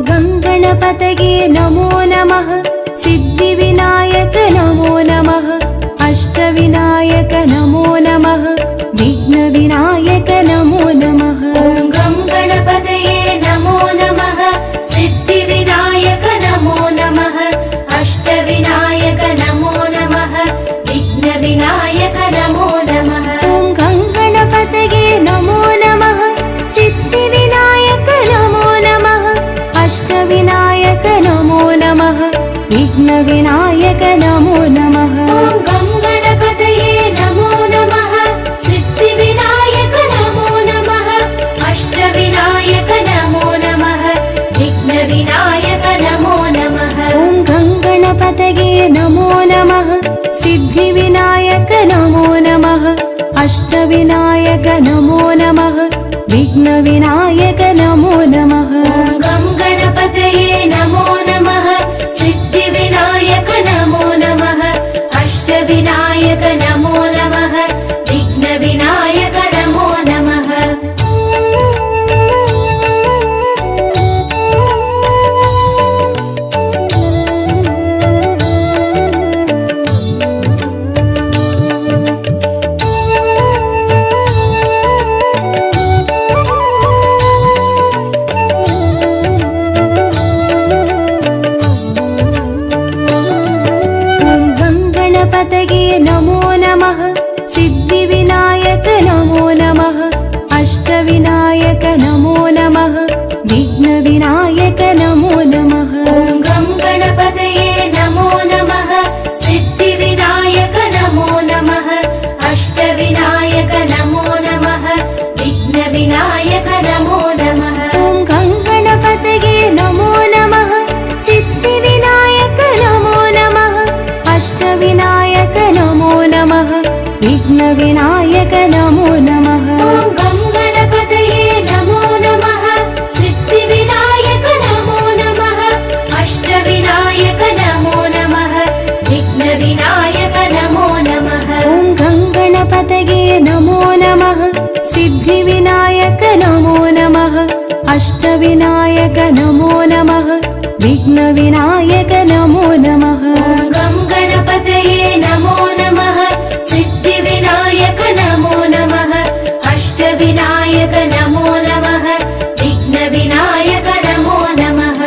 गणपतये नमो नमः सिद्धिविनायक नमो नमः अष्टविनायक नमो नमः विघ्नविनायक नमो नमः गं गणपतये नमो नमः सिद्धिविनायक नमो नमः अष्टविनायक नमो नमः विघ्नविनायक नमो नमः गं गणपतये नमो नमः सिद्धिविनायक नमो नमः अष्टविनायक नमो नमः विघ्नविनायक नमो नमः गं गणपतये नमो नमः सिद्धिविनायक नमो नमः अष्टविनायक नमो नमः विघ्नविनायक नमो नमः गं गणपतये नमो नमः सिद्धिविनायक नमो नमः अष्टविनायक नमो नमः विघ्नविनायक नमो नमः गं गणपतये नमो नमः सिद्धिविनायक नमो नमः अष्टविनायक नमो नमः विघ्नविनायक नमो नमः गणपतये नमो नमः सिद्धिविनायक नमो नमः अष्टविनायक नमो नमः विघ्नविनायक नमो नमः गं गणपतये नमो नमः सिद्धिविनायक नमो नमः अष्टविनायक नमो नमः विघ्नविनायक नमो नमः गं गणपतये नमो नमः सिद्धिविनायक नमो नमः अष्टविनायक नमो नमः विघ्नविनायक नमो नमः गं गणपतये नमो नमः सिद्धिविनायक नमो नमः अष्टविनायक नमो नमः विघ्नविनायक नमो नमः गं गणपतये नमो नमः सिद्धिविनायक नमो नमः अष्टविनायक नमो नमः विघ्नविनायक नमो नमः गं गणपतये नमो नमः सिद्धिविनायक नमो नमः अष्टविनायक नमो नमः विघ्नविनायक नमो नमः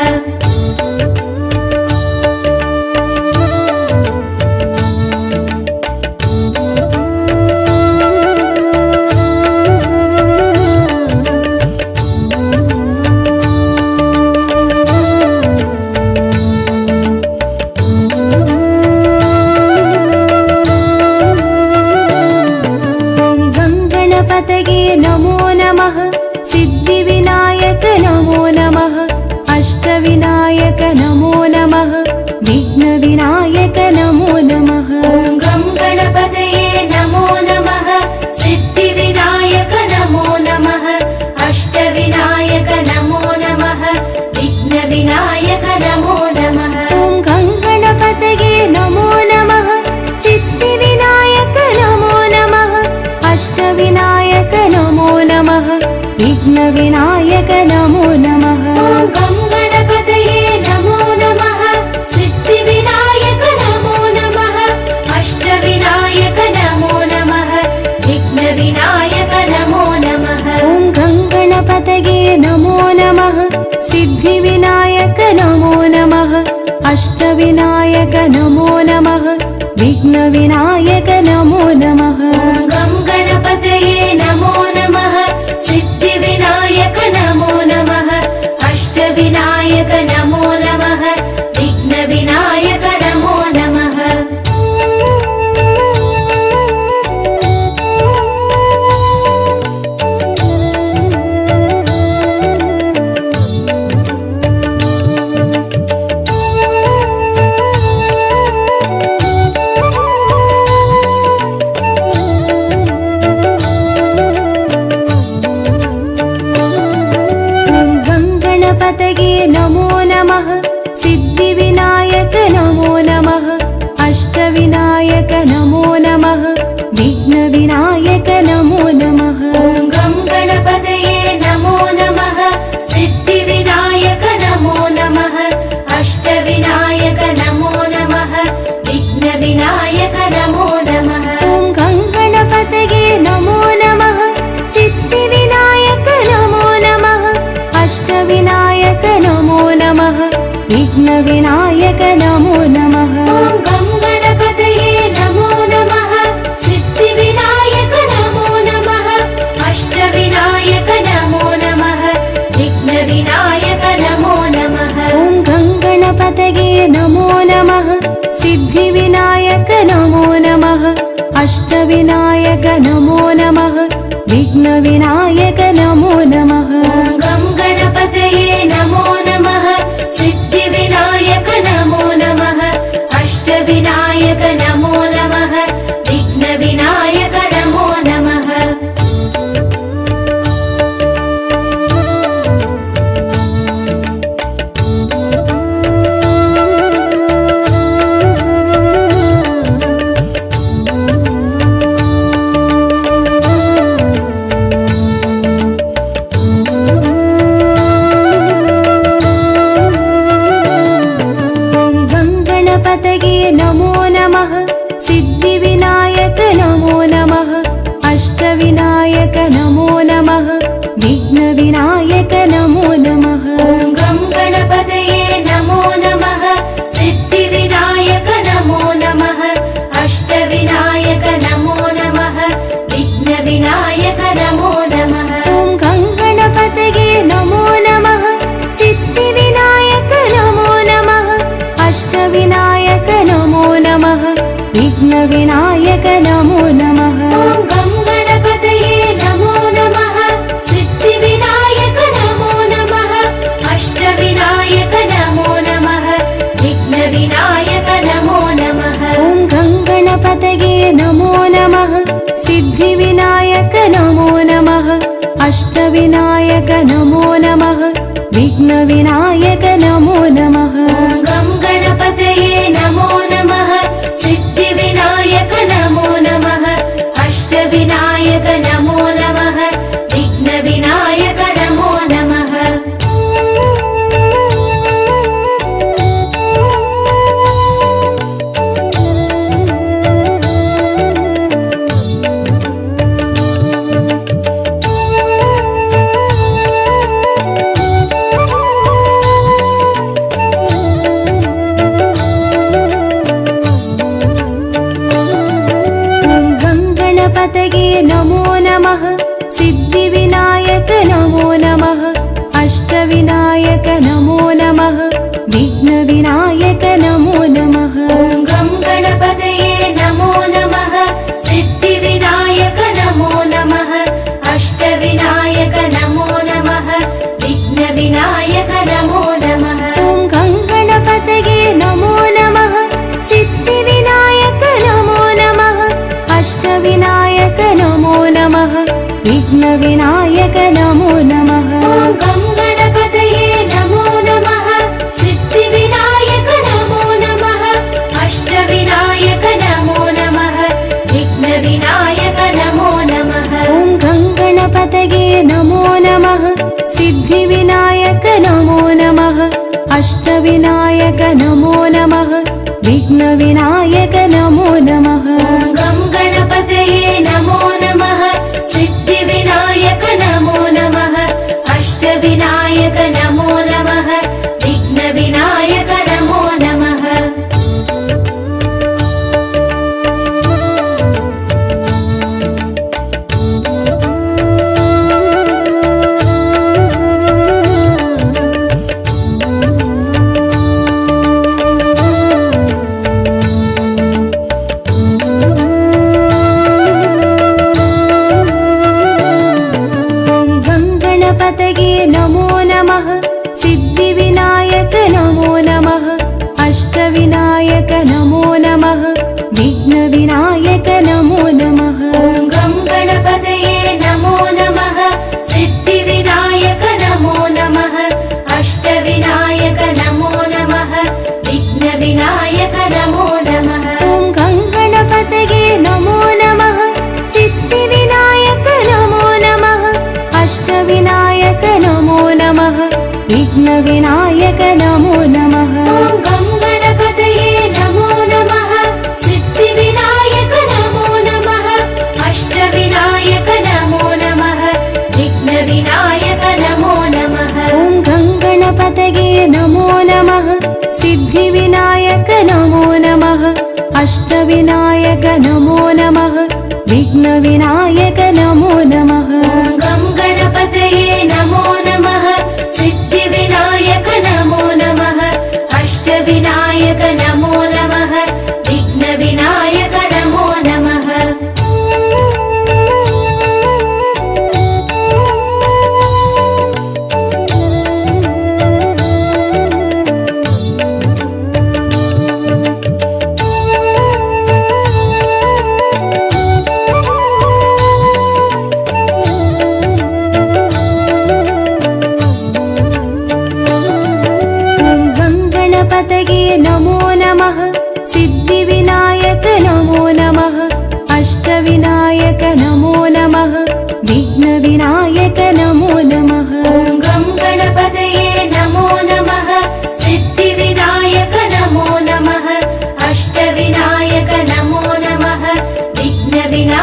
गणपतये नमो नमः सिद्धिविनायक नमो नमः अष्टविनायक नमो नमः विघ्नविनायक नमो नमः गं गणपतये नमो नमः सिद्धिविनायक नमो नमः अष्टविनायक नमो नमः विघ्नविनायक नमो नमः गं गणपतये नमो नमः सिद्धिविनायक नमो नमः अष्टविनायक नमो नमः विघ्नविनायक नमो नमः गं गणपतये नमो नमः सिद्धिविनायक नमो नमः अष्टविनायक नमो नमः विघ्नविनायक नमो नमः गं गणपतये नमो नमः सिद्धिविनायक नमो नमः अष्टविनायक नमो नमः विघ्नविनायक नमो नमः गं गणपतये नमो नमः सिद्धिविनायक नमो नमः अष्टविनायक नमो नमः विघ्नविनायक नमो नमः अष्टविनायक नमो नमः विघ्नविनायक नमो नमः ॐ गं गणपतये नमो नमः सिद्धिविनायक नमो नमः अष्टविनायक नमो नमः विघ्नविनायक नमो नमः गणपतये नमो नमः सिद्धिविनायक नमो नमः अष्टविनायक नमो नमः विघ्नविनायक नमो नमः ॐ गं गणपतये नमो नमः सिद्धिविनायक नमो नमः अष्टविनायक नमो नमः विघ्नविनायक नमो नमः ॐ गं गणपतये नमो नमः सिद्धिविनायक नमो नमः अष्टविनायक नमो नमः विघ्नविनायक नमो नमः ॐ गं गणपतये नमो नमः सिद्धिविनायक नमो नमः अष्टविनायक नमो नमः विघ्नविनायक नमो नमः ॐ गं गणपतये नमो नमः सिद्धिविनायक नमो नमः अष्टविनायक नमो नमः विघ्नविनायक नमो नमः ॐ गं गणपतये नमो नमः सिद्धिविनायक नमो नमः अष्टविनायक नमो नमः विघ्नविनायक नमो नमः ॐ गं गणपतये नमो नमः सिद्धिविनायक नमो नमः अष्टविनायक नमो नमः विघ्नविनायक नमो नमः ॐ गं गणपतये नमो नमः सिद्धिविनायक नमो नमः अष्टविनायक नमो नमः विघ्नविनायक नमो नमः ॐ गं गणपतये नमो नमः सिद्धिविनायक नमो नमः अष्टविनायक नमो नमः विघ्नविनायक नमो नमः ॐ गं गणपतये नमो नमः सिद्धिविनायक नमो नमः अष्टविनायक नमो नमः विघ्नविनायक नमो नमः ॐ गं गणपतये नमो नमः सिद्धिविनायक नमो नमः अष्टविनायक नमो नमः विघ्नविनायक नमो नमः ॐ गं गणपतये नमो नमः सिद्धिविनायक नमो नमः अष्टविनायक नमो नमः विघ्नविनायक नमो नमः ॐ गं गणपतये नमो नमः सिद्धिविनायक नमो नमः अष्टविनायक नमो नमः विघ्नविनायक नमो नमः ॐ गं गणपतये नमो नमः सिद्धिविनायक नमो नमः अष्टविनायक नमो नमः विघ्नविनायक नमो नमः ॐ गं गणपतये नमो नमः सिद्धिविनायक नमो नमः अष्टविनायक नमो नमः विघ्नविनायक नमो नमः ॐ गं गणपतये नमो नमः सिद्धिविनायक नमो नमः अष्टविनायक नमो नमः विघ्नविनायक नमो नमः ॐ गं गणपतये नमो नमः सिद्धिविनायक नमो नमः अष्टविनायक नमो नमः विघ्नविनायक नमो नमः ॐ गं गणपतये नमो नमः सिद्धिविनायक नमो नमः अष्टविनायक नमो नमः विघ्नविनायक नमो नमः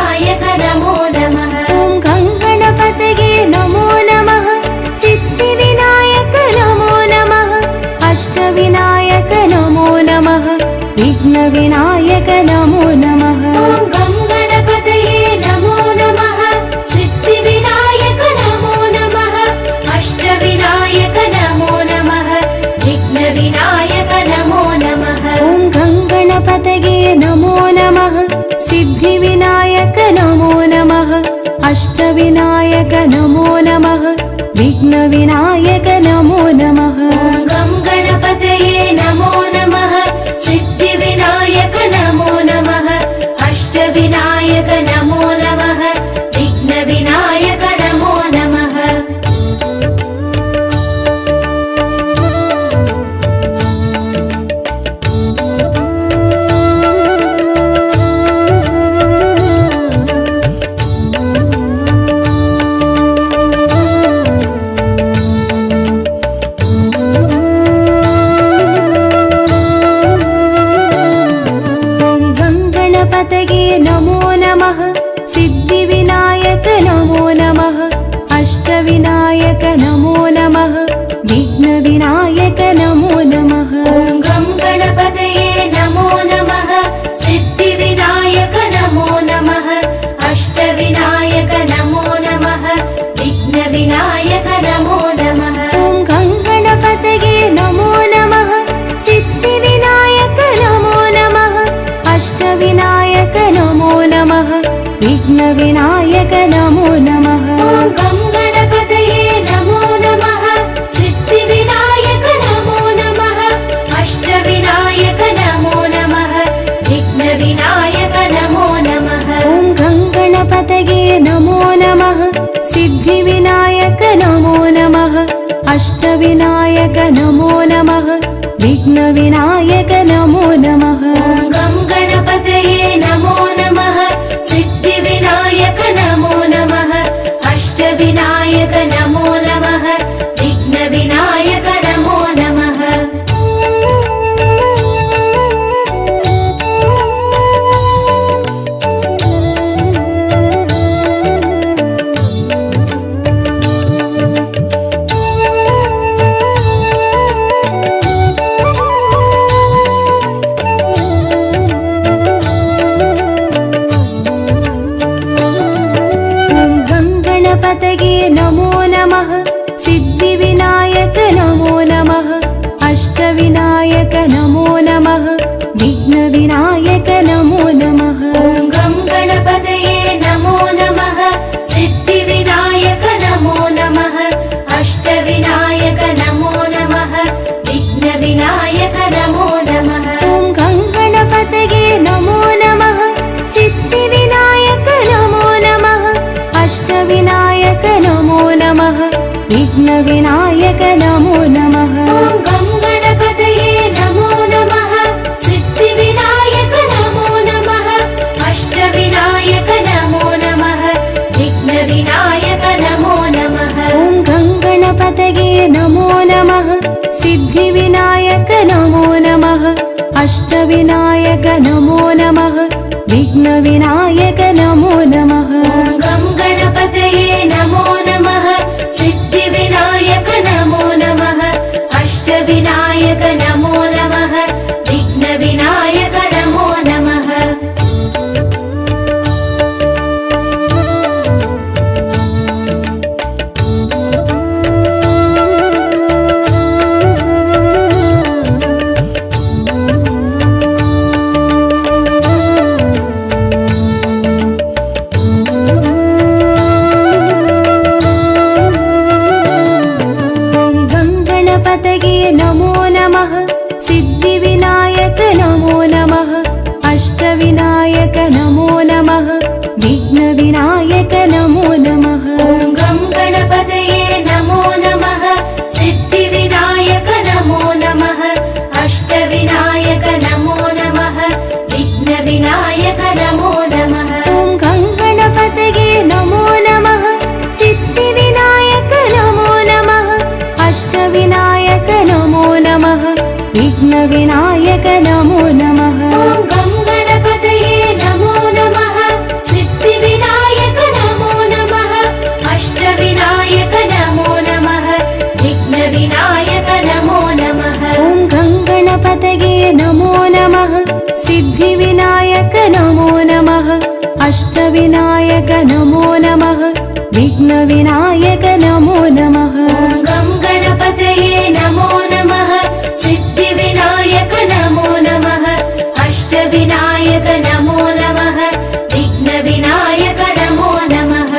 सिद्धिविनायक नमो नमः ॐ गङ्गणपतये नमो नमः सिद्धिविनायक नमो नमः अष्टविनायक नमो नमः विघ्नविनायक नमो नमः ॐ गं गणपतये नमो नमः सिद्धिविनायक नमो नमः अष्टविनायक नमो नमः विघ्नविनायक नमो नमः ॐ गङ्गणपतये नमो नमः सिद्धिविनायक नमो नमः अष्टविनायक नमो नमः विघ्नविनायक नमो नमः ॐ गं गणपतये नमो नमः सिद्धिविनायक नमो नमः अष्टविनायक नमो नमः विघ्नविनायक नमो नमः गङ्गणपतये नमो नमः सिद्धिविनायक नमो नमः अष्टविनायक नमो नमः विघ्नविनायक नमो नमः ॐ गं गणपतये नमो नमः सिद्धिविनायक नमो नमः अष्टविनायक नमो नमः विघ्नविनायक नमो नमः ॐ गङ्गणपतये नमो नमः सिद्धिविनायक नमो नमः अष्टविनायक नमो नमः विघ्नविनायक नमो नमः ॐ गं गणपतये नमो नमः सिद्धिविनायक नमो नमः अष्टविनायक नमो नमः विघ्नविनायक नमो नमः ॐ गङ्गणपतये नमो नमः सिद्धिविनायक नमो नमः अष्टविनायक नमो नमः विघ्नविनायक नमो नमः ॐ गं गणपतये नमो नमः सिद्धिविनायक नमो नमः अष्टविनायक नमो नमः विघ्नविनायक नमो नमः ॐ गङ्गणपतये नमो नमः सिद्धिविनायक नमो नमः अष्टविनायक नमो नमः विघ्नविनायक नमो नमः ॐ गं गणपतये नमो नमः सिद्धिविनायक नमो नमः अष्टविनायक नमो नमः विघ्नविनायक नमो नमः ॐ गङ्गणपतये नमो नमः सिद्धिविनायक नमो नमः अष्टविनायक नमो नमः विघ्नविनायक नमो नमः ॐ गं गणपतये नमो नमः सिद्धिविनायक नमो नमः अष्टविनायक नमो नमः विघ्नविनायक नमो नमः ॐ गङ्गणपतये नमो नमः सिद्धिविनायक नमो नमः अष्टविनायक नमो नमः विघ्नविनायक नमो नमः ॐ गं गणपतये नमो नमः सिद्धिविनायक नमो नमः अष्टविनायक नमो नमः विघ्नविनायक नमो नमः गङ्गणपतये नमो नमः सिद्धिविनायक नमो नमः अष्टविनायक नमो नमः विघ्नविनायक नमो नमः ॐ गं गणपतये नमो नमः सिद्धिविनायक नमो नमः अष्टविनायक नमो नमः विघ्नविनायक नमो नमः ॐ गङ्गणपतये नमो नमः सिद्धिविनायक नमो नमः अष्टविनायक नमो नमः विघ्नविनायक नमो नमः ॐ गं गणपतये नमो नमः सिद्धिविनायक विनायक नमो नमः विघ्न विनायक नमो नमः ॐ गं गणपतये नमो नमः सिद्धिविनायक नमो नमः अष्टविनायक नमो नमः विघ्नविनायक नमो नमः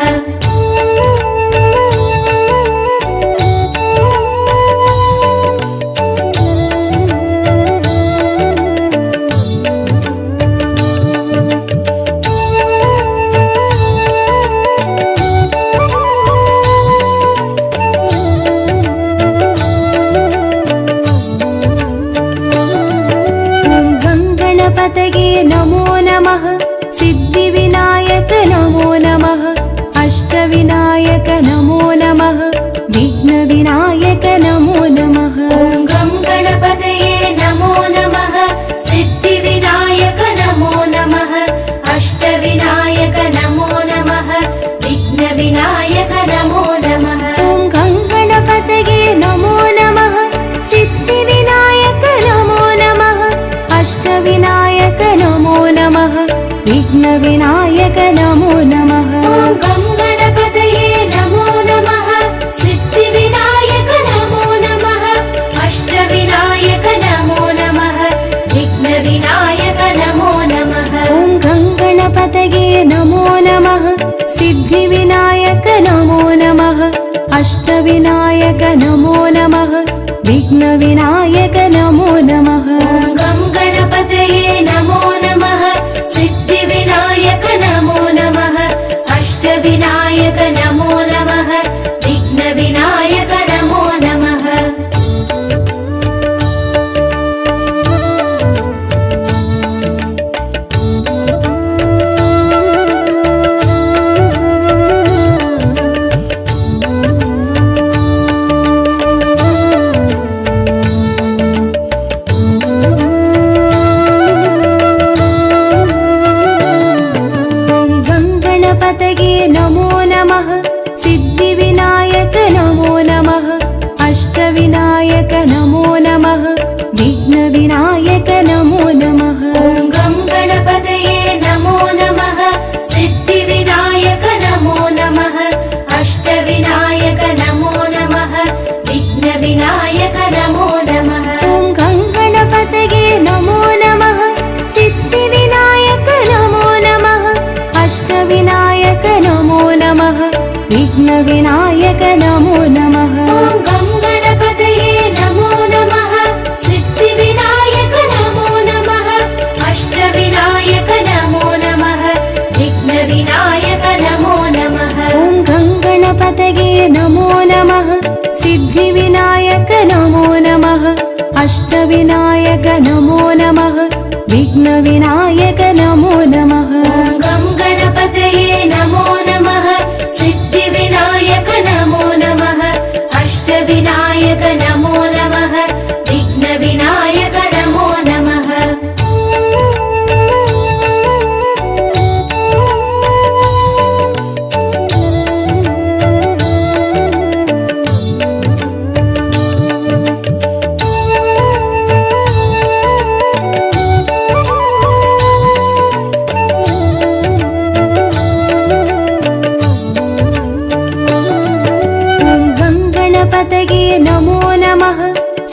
गणपतये नमो नमः सिद्धिविनायक नमो नमः अष्टविनायक नमो नमः विघ्नविनायक नमो नमः ॐ गं गणपतये नमो नमः सिद्धिविनायक नमो नमः अष्टविनायक नमो नमः विघ्नविनायक नमो नमः ॐ गं गणपतये नमो नमः सिद्धिविनायक नमो नमः अष्टविनायक नमो नमः विघ्नविनायक नमो नमः ॐ गं गणपतये नमो नमः सिद्धिविनायक नमो नमः अष्टविनायक नमो नमः विघ्नविनायक नमो नमः ॐ गं गणपतये नमो नमः सिद्धिविनायक नमो नमः अष्टविनायक नमो नमः विघ्नविनायक नमो नमः ॐ गं गणपतये नमो नमः सिद्धिविनायक नमो नमः अष्टविनायक नमो नमः विघ्नविनायक नमो नमः गणपतये नमो नमः सिद्धिविनायक नमो नमः अष्टविनायक नमो नमः विघ्नविनायक नमो नमः ॐ गं गणपतये नमो नमः सिद्धिविनायक नमो नमः अष्टविनायक नमो नमः विघ्नविनायक नमो नमः ॐ गं गणपतये नमो नमः सिद्धिविनायक नमो नमः अष्टविनायक नमो नमः विघ्नविनायक नमो नमः ॐ गं गणपतये नमो नमः सिद्धिविनायक नमो नमः अष्टविनायक नमो नमः विघ्नविनायक नमो नमः ॐ गं गणपतये नमो नमः सिद्धिविनायक नमो नमः अष्टविनायक नमो नमः विघ्नविनायक नमो नमः ॐ गं गणपतये नमो नमः सिद्धिविनायक नमो नमः अष्टविनायक नमो नमः विघ्नविनायक नमो नमः गणपतये नमो नमः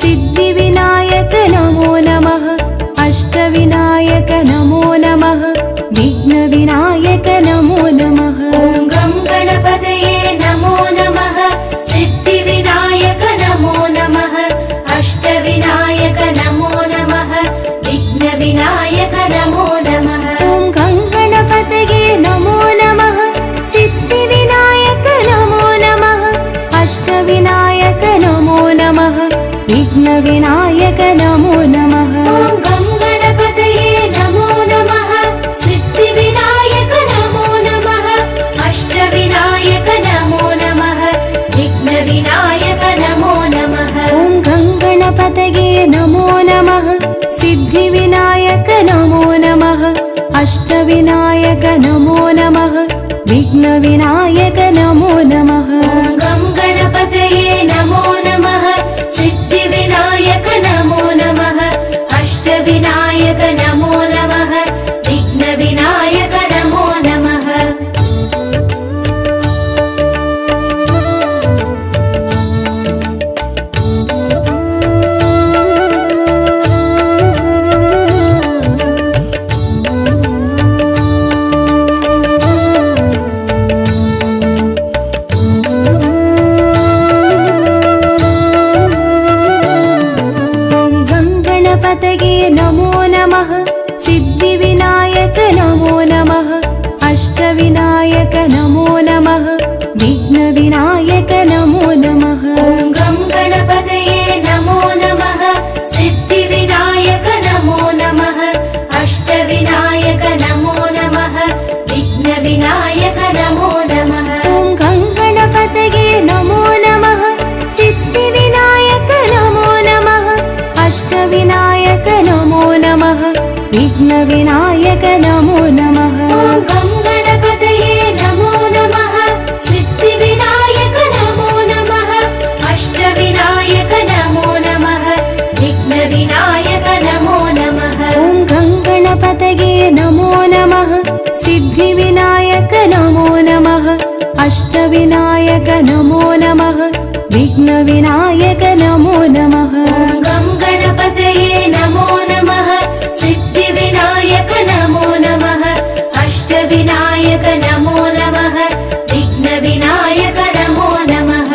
सिद्धिविनायक नमो नमः अष्टविनायक नमो नमः विघ्नविनायक नमो नमः ॐ गं गणपतये नमो नमः सिद्धिविनायक नमो नमः अष्टविनायक नमो नमः विघ्नविनायक नमो नमः ॐ गं गणपतये नमो नमः सिद्धिविनायक नमो नमः अष्टविनायक नमो नमः विघ्नविनायक नमो नमः ॐ गं गणपतये नमो नमः सिद्धिविनायक नमो नमः अष्टविनायक नमो नमः विघ्नविनायक नमो नमः ॐ गं गणपतये नमो नमः सिद्धिविनायक नमो नमः अष्टविनायक नमो नमः विघ्नविनायक नमो नमः ॐ गं गणपतये नमो नमः सिद्धिविनायक नमो नमः अष्टविनायक नमो नमः विघ्नविनायक नमो नमः नमो नमः ॐ गङ्गणपतये नमो नमः सिद्धिविनायक नमो नमः अष्टविनायक नमो नमः विघ्नविनायक नमो नमः ॐ गं गणपतये नमो नमः सिद्धिविनायक नमो नमः अष्टविनायक नमो नमः विघ्नविनायक नमो नमः ॐ गङ्गणपतये नमो नमः सिद्धिविनायक नमो नमः अष्टविनायक नमो नमः विघ्नविनायक नमो नमः ॐ गं गणपतये नमो नमः सिद्धिविनायक नमो नमः अष्टविनायक नमो नमः विघ्नविनायक नमो नमः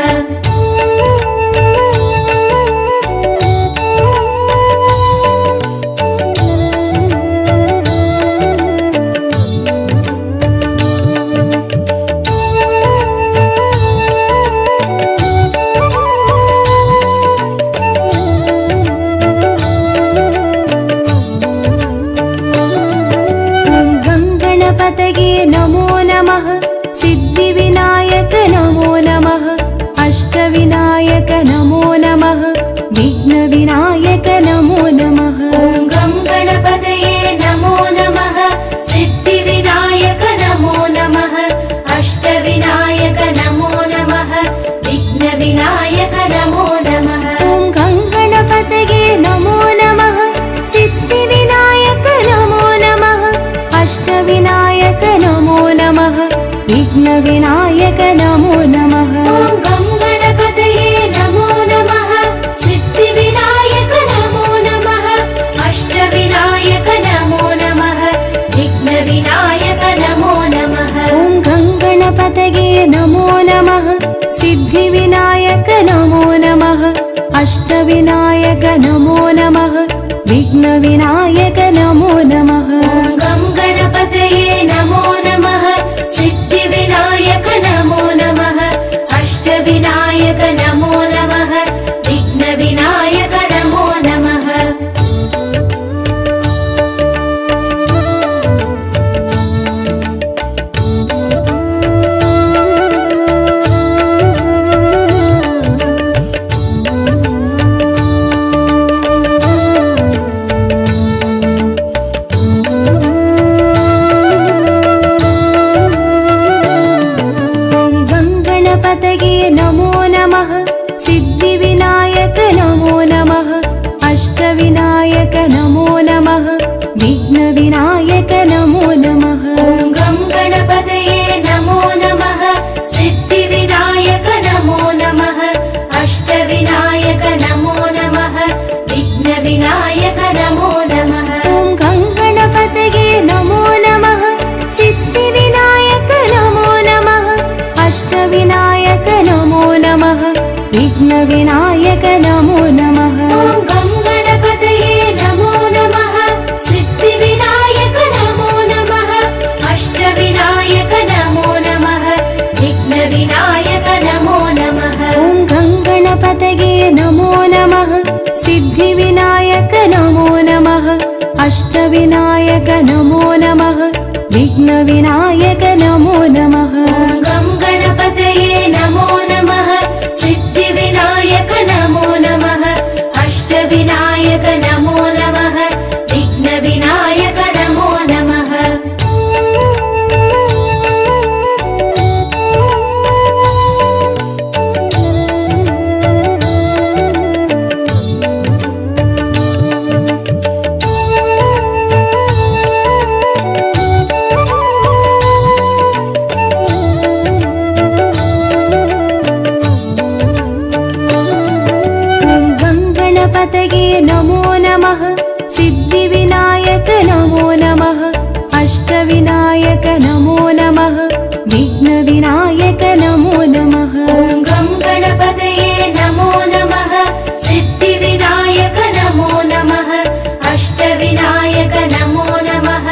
ॐ गङ्गणपतये नमो नमः सिद्धिविनायक नमो नमः अष्टविनायक नमो नमः विघ्नविनायक नमो नमः ॐ गं गणपतये नमो नमः सिद्धिविनायक नमो नमः अष्टविनायक नमो नमः विघ्नविनायक नमो नमः ॐ गङ्गणपतये नमो नमः सिद्धिविनायक नमो नमः अष्टविनायक नमो नमः विघ्नविनायक नमो नमः ॐ गं गणपतये नमो नमः सिद्धिविनायक नमो नमः अष्टविनायक नमो नमः विघ्नविनायक नमो नमः ॐ गङ्गणपतये नमो नमः सिद्धिविनायक नमो नमः अष्टविनायक नमो नमः विघ्नविनायक नमो नमः ॐ गं गणपतये नमो नमः सिद्धिविनायक नमो नमः अष्टविनायक नमो नमः विघ्नविनायक नमो नमः ॐ गङ्गणपतये नमो नमः सिद्धिविनायक नमो नमः अष्टविनायक नमो नमः विघ्नविनायक नमो नमः ॐ गं गणपतये नमो नमः सिद्धिविनायक नमो नमः अष्टविनायक नमो नमः विघ्नविनायक नमो नमः ॐ गङ्गणपतये नमो नमः सिद्धिविनायक नमो नमः अष्टविनायक नमो नमः विघ्नविनायक नमो नमः ॐ गं गणपतये नमो नमः सिद्धिविनायक नमो नमः अष्टविनायक नमो नमः विघ्नविनायक नमो नमः ॐ गङ्गणपतये नमो नमः सिद्धिविनायक नमो नमः अष्टविनायक नमो नमः विघ्नविनायक नमो नमः ॐ गं गणपतये नमो नमः सिद्धिविनायक नमो नमः अष्टविनायक नमो नमः विघ्नविनायक नमो नमः ॐ गङ्गणपतये नमो नमः सिद्धिविनायक नमो नमः अष्टविनायक नमो नमः विघ्नविनायक नमो नमः ॐ गं गणपतये नमो नमः सिद्धिविनायक नमो नमः अष्टविनायक नमो नमः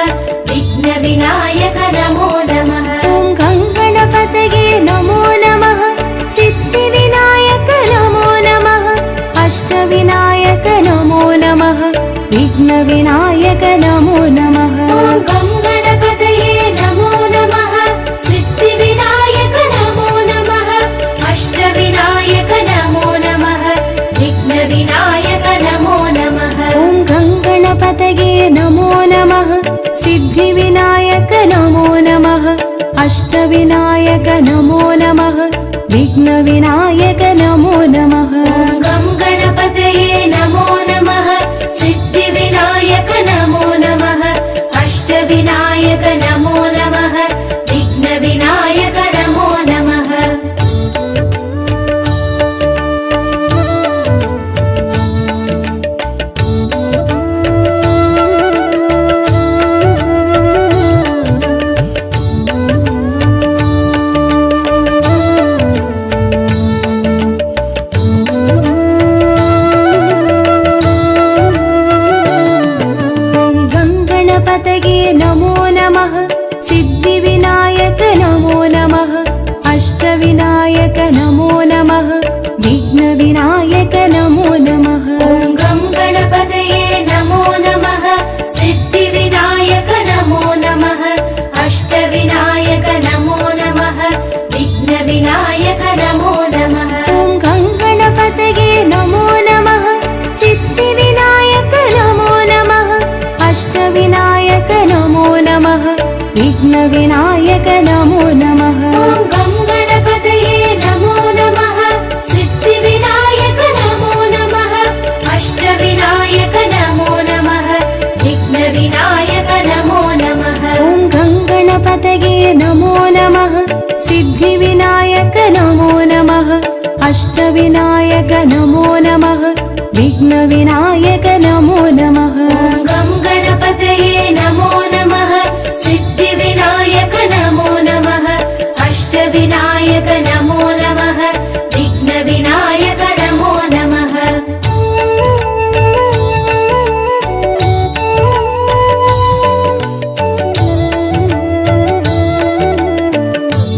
विघ्नविनायक नमो नमः ॐ गङ्गणपतये नमो नमः सिद्धिविनायक नमो नमः अष्टविनायक नमो नमः विघ्नविनायक नमो नमः ॐ गं गणपतये नमो नमः सिद्धिविनायक सिद्धिविनायक नमो नमः विघ्नविनायक नमो नमः ॐ गं गणपतये नमो नमः सिद्धिविनायक नमो नमः अष्टविनायक नमो नमः विघ्नविनायक नमो नमः गणपतये नमो नमः सिद्धिविनायक नमो नमः अष्टविनायक नमो नमः विघ्नविनायक नमो नमः ॐ गं गणपतये नमो नमः सिद्धिविनायक नमो नमः अष्टविनायक नमो नमः विघ्नविनायक नमो नमः ॐ गणपतये नमो नमः सिद्धिविनायक नमो नमः अष्टविनायक नमो नमः विघ्नविनायक नमो नमः ॐ गं गणपतये नमो नमः सिद्धिविनायक नमो नमः अष्टविनायक नमो नमः विघ्नविनायक नमो नमः ॐ गणपतये नमो नमः सिद्धिविनायक नमो नमः अष्टविनायक नमो नमः विघ्नविनायक नमो नमः ॐ गं गणपतये नमो नमः सिद्धिविनायक नमो नमः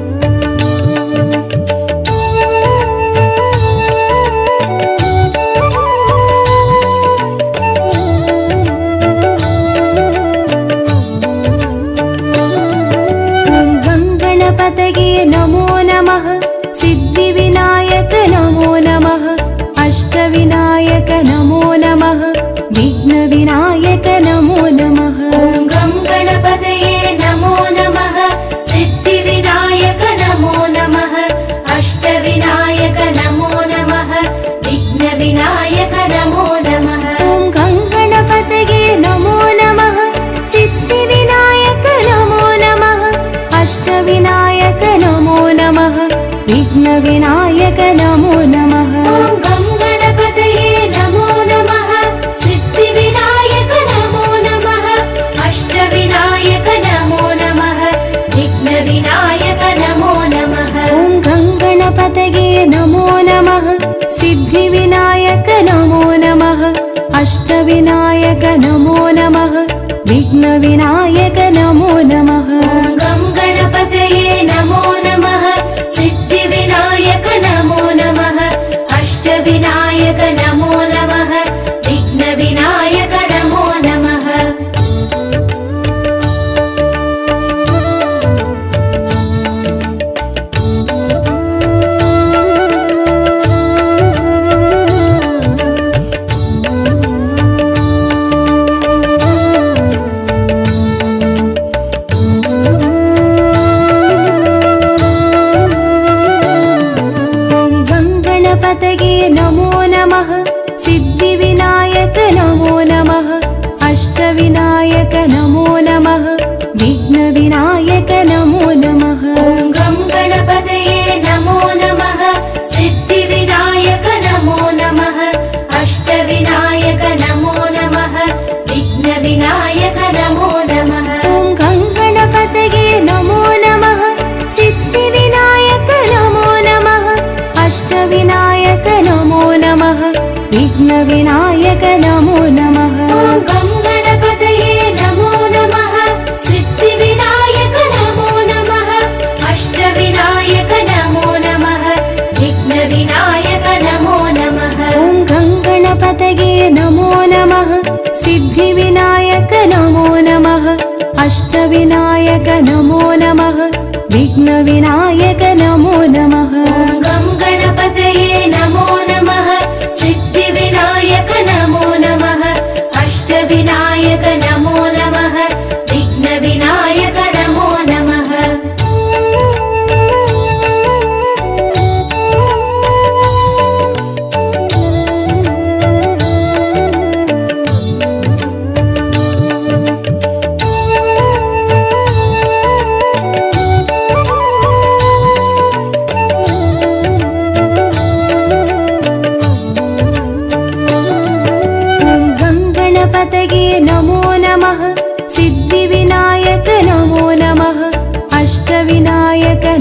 अष्टविनायक नमो नमः विघ्नविनायक नमो नमः गणपतये नमो नमः सिद्धिविनायक नमो नमः अष्टविनायक नमो नमः विघ्नविनायक नमो नमः ॐ गं गणपतये नमो नमः सिद्धिविनायक नमो नमः अष्टविनायक नमो नमः विघ्नविनायक नमो नमः ॐ गणपतये नमो नमः सिद्धिविनायक नमो नमः अष्टविनायक नमो नमः विघ्नविनायक नमो नमः ॐ गं गणपतये नमो नमः सिद्धिविनायक नमो नमः अष्टविनायक नमो नमः विघ्नविनायक नमो नमः ॐ गणपतये नमो नमः सिद्धिविनायक नमो नमः अष्टविनायक नमो नमः विघ्नविनायक नमो नमः ॐ गं गणपतये नमो नमः सिद्धिविनायक नमो नमः अष्टविनायक नमो नमः विघ्नविनायक नमो नमः गणपतये नमो नमः सिद्धिविनायक नमो नमः अष्टविनायक नमो नमः विघ्नविनायक नमो नमः ॐ गं गणपतये नमो नमः सिद्धिविनायक नमो नमः अष्टविनायक नमो नमः विघ्नविनायक नमो नमः ॐ गणपतये नमो नमः सिद्धिविनायक नमो नमः अष्टविनायक नमो नमः विघ्नविनायक नमो नमः ॐ गं गणपतये नमो नमः सिद्धिविनायक नमो नमः अष्टविनायक नमो नमः विघ्नविनायक नमो नमः ॐ गणपतये नमो नमः सिद्धिविनायक नमो नमः अष्टविनायक नमो नमः विघ्नविनायक नमो नमः ॐ गं गणपतये नमो नमः सिद्धिविनायक नमो नमः अष्टविनायक नमो नमः विघ्नविनायक नमो नमः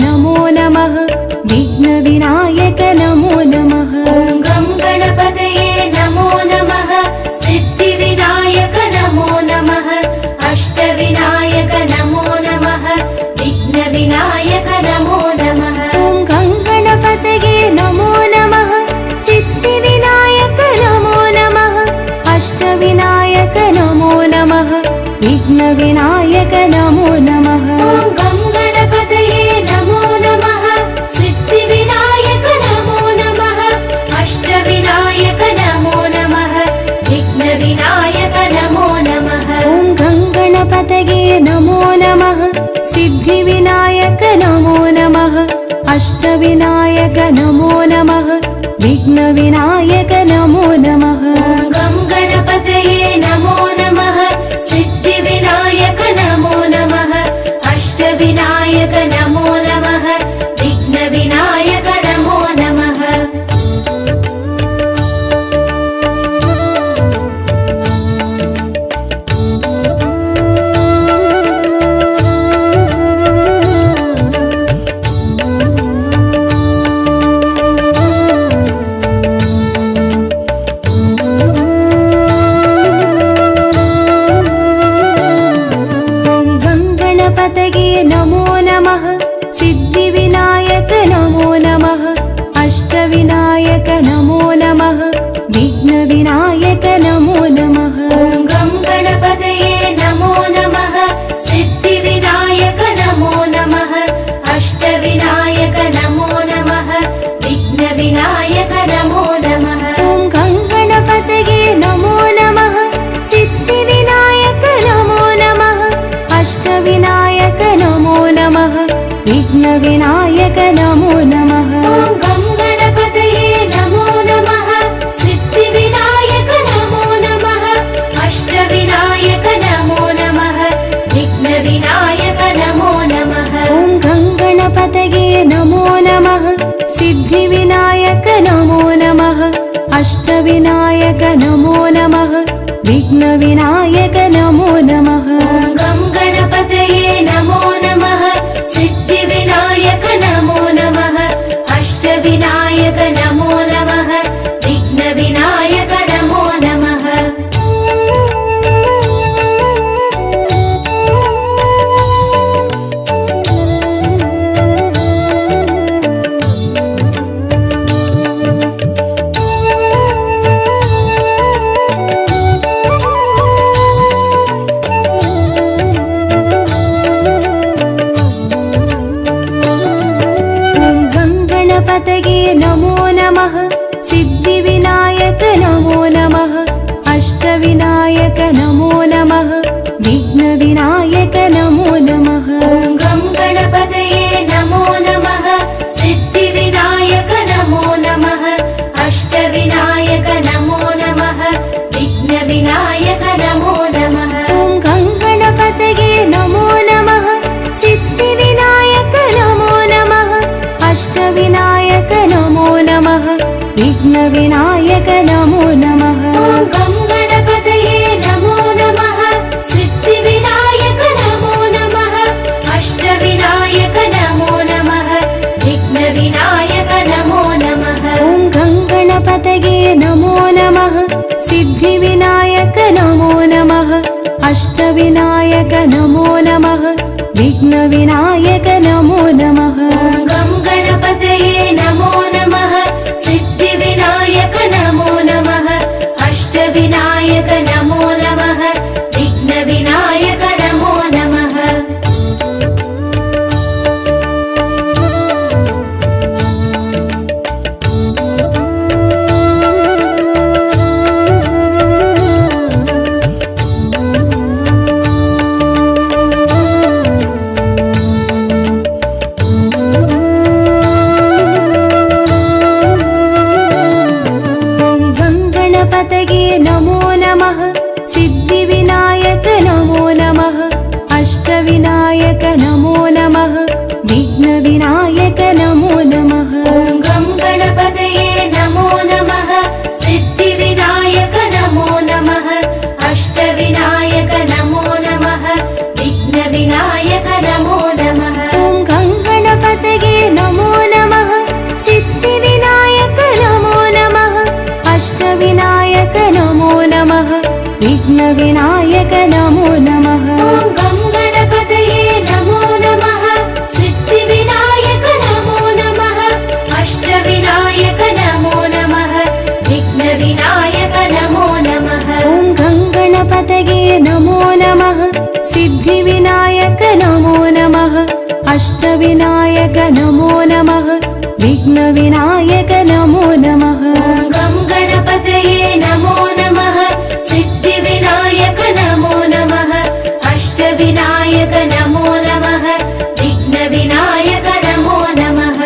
नमो नमः विघ्नविनायक नमो नमः ॐ गं गणपतये नमो नमः सिद्धिविनायक नमो नमः अष्टविनायक नमो नमः विघ्नविनायक नमो नमः ॐ गं गणपतये नमो नमः सिद्धिविनायक नमो नमः अष्टविनायक नमो नमः विघ्नविनायक नमो नमः ॐ गं गणपतये नमो नमः सिद्धिविनायक नमो नमः अष्टविनायक नमो नमः विघ्नविनायक नमो नमः ॐ गं गणपतये नमो नमः सिद्धिविनायक नमो नमः अष्टविनायक नमो नमः विघ्नविनायक नमो नमः ॐ गं गणपतये नमो नमः सिद्धिविनायक नमो नमः अष्टविनायक नमो नमः विघ्नविनायक नमो नमः नमो नमः सिद्धिविनायक नमो नमः अष्टविनायक नमो नमः विघ्नविनायक नमो नमः ॐ गं गणपतये नमो नमः सिद्धिविनायक नमो नमः अष्टविनायक नमो नमः विघ्नविनायक नमो नमः ॐ गं गणपतये नमो नमः सिद्धिविनायक नमो नमः अष्टविनायक नमो नमः विघ्नविनायक नमो नमः ॐ गं गणपतये नमो नमः सिद्धिविनायक नमो नमः अष्टविनायक नमो नमः विघ्नविनायक नमो नमः ॐ गं गणपतये नमो नमः सिद्धिविनायक नमो नमः अष्टविनायक नमो नमः विघ्नविनायक नमो नमः ॐ गं गणपतये नमो नमः सिद्धिविनायक नमो नमः अष्टविनायक नमो नमः विघ्नविनायक नमो नमः गणपतये नमो नमः सिद्धिविनायक नमो नमः अष्टविनायक नमो नमः विघ्नविनायक नमो नमः ॐ गं गणपतये नमो नमः सिद्धिविनायक नमो नमः अष्टविनायक नमो नमः विघ्नविनायक नमो नमः ॐ गं गणपतये नमो नमः सिद्धिविनायक नमो नमः अष्टविनायक नमो नमः विघ्नविनायक नमो नमः ॐ गं गणपतये नमो नमः सिद्धिविनायक नमो नमः अष्टविनायक नमो नमः विघ्नविनायक नमो नमः ॐ गं गणपतये नमो नमः सिद्धिविनायक नमो नमः अष्टविनायक नमो नमः विघ्नविनायक नमो नमः ॐ गं गणपतये नमो नमः सिद्धिविनायक नमो नमः अष्टविनायक नमो नमः विघ्नविनायक नमो नमः गणपतये नमो नमः सिद्धिविनायक नमो नमः अष्टविनायक नमो नमः विघ्नविनायक नमो नमः ॐ गं गणपतये नमो नमः सिद्धिविनायक नमो नमः अष्टविनायक नमो नमः विघ्नविनायक नमो नमः ॐ गं गणपतये विघ्नविनायक नमो नमः। ॐ गं गणपतये नमो नमः। सिद्धिविनायक नमो नमः। अष्टविनायक नमो नमः। विघ्नविनायक नमो नमः। ॐ गं गणपतये नमो नमः। सिद्धिविनायक नमो नमः। अष्टविनायक नमो नमः। विघ्नविनायक नमो नमः। ॐ गं गणपतये नमो नमः। सिद्धिविनायक नमो नमः। अष्टविनायक नमो नमः। विघ्नविनायक नमो नमः।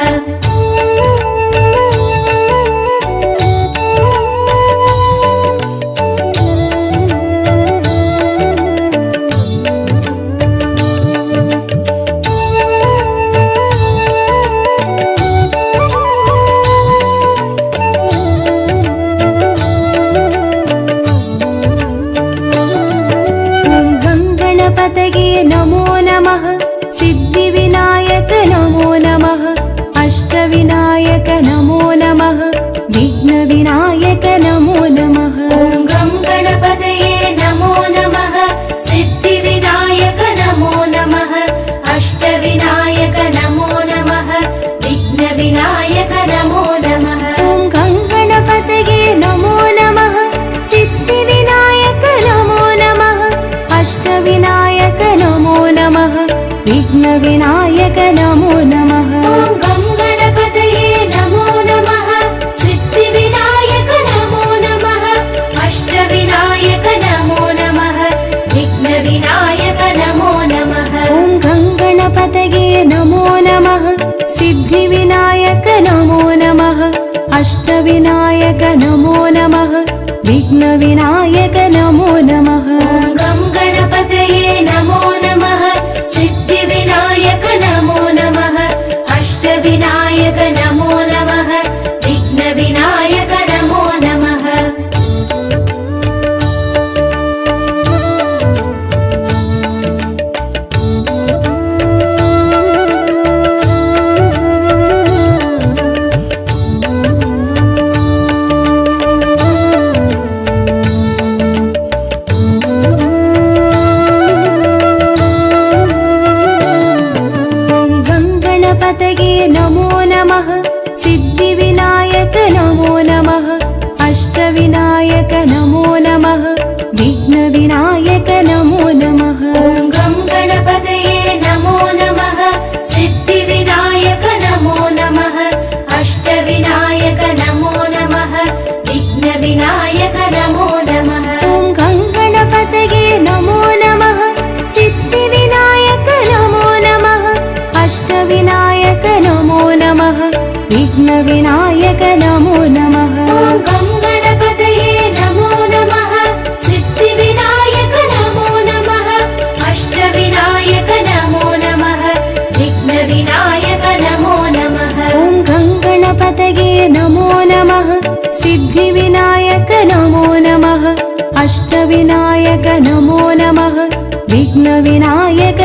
गणपतये नमो नमः। सिद्धिविनायक नमो नमः। अष्टविनायक नमो नमः। विघ्नविनायक नमो नमः। ॐ गं गणपतये नमो नमः। सिद्धिविनायक नमो नमः। अष्टविनायक नमो नमः। विघ्नविनायक नमो नमः। ॐ गं गणपतये नमो नमः। सिद्धिविनायक नमो नमः। अष्टविनायक नमो नमः। विघ्नविनायक नमो नमः। ॐ गं गणपतये नमो नमः। सिद्धिविनायक नमो नमः। अष्टविनायक नमो नमः। विघ्नविनायक नमो नमः। ॐ गं गणपतये नमो नमः। सिद्धिविनायक नमो नमः। अष्टविनायक नमो नमः। विघ्नविनायक नमो नमः। ॐ गं गणपतये नमो नमः। सिद्धिविनायक नमो नमः। अष्टविनायक नमो नमः। विघ्नविनायक नमो नमः। गणपतये नमो नमः। सिद्धिविनायक नमो नमः। अष्टविनायक नमो नमः। विघ्नविनायक नमो नमः। ॐ गं गणपतये नमो नमः। सिद्धिविनायक नमो नमः। अष्टविनायक नमो नमः। विघ्नविनायक नमो नमः। ॐ गं गणपतये नमो नमः। सिद्धिविनायक नमो नमः। अष्टविनायक नमो नमः। विघ्नविनायक नमो नमः। ॐ गं गणपतये नमो नमः। सिद्धिविनायक नमो नमः। अष्टविनायक नमो नमः। विघ्नविनायक नमो नमः। ॐ गं गणपतये नमो नमः। सिद्धिविनायक नमो नमः। अष्टविनायक नमो नमः। विघ्नविनायक